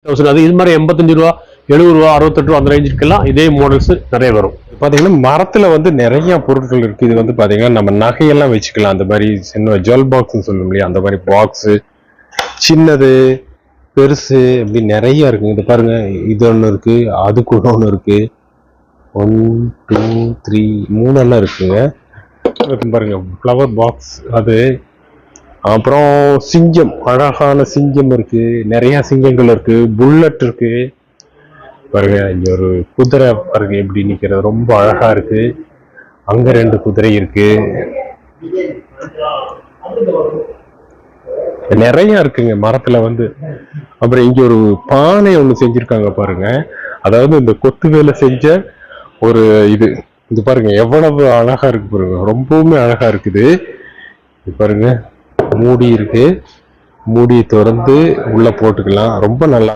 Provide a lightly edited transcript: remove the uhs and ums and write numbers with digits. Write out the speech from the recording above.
அது இது மாதிரி 85 ரூபா 70 ரூபா 68 ரூபா அந்த ரேஞ்சுக்கெல்லாம் இதே மாடல்ஸ் நிறைய வரும். பாத்தீங்கன்னா மரத்துல வந்து நிறைய பொருட்கள் இருக்கு. இது வந்து பாத்தீங்கன்னா நம்ம நகையெல்லாம் வச்சுக்கலாம். அந்த மாதிரி சின்ன ஜுவல் பாக்ஸ் சொல்லும் இல்லையா, அந்த மாதிரி பாக்ஸ் சின்னது பெருசு அப்படி நிறைய இருக்குங்க. இது பாருங்க, இது ஒண்ணு இருக்கு, அது கூட ஒண்ணு இருக்கு. 1 2 3 3 இருக்குங்க. பாருங்க ஃப்ளவர் பாக்ஸ் அது. அப்புறம் சிங்கம், அழகான சிங்கம் இருக்கு, நிறைய சிங்கங்கள் இருக்கு, புல்லட் இருக்கு. பாருங்க இங்க ஒரு குதிரை பாருங்க எப்படி நிக்கிறது, ரொம்ப அழகா இருக்கு. அங்க 2 குதிரை இருக்கு, நிறைய இருக்குங்க மரத்துல வந்து. அப்புறம் இங்க ஒரு பானை ஒண்ணு செஞ்சிருக்காங்க பாருங்க. அதாவது இந்த கொத்து வேலை செஞ்ச ஒரு இது பாருங்க எவ்வளவு அழகா இருக்கு பாருங்க, ரொம்பவுமே அழகா இருக்குது. இது பாருங்க மூடி இருக்கு, மூடியை திறந்து உள்ள போட்டுக்கலாம், ரொம்ப நல்லா.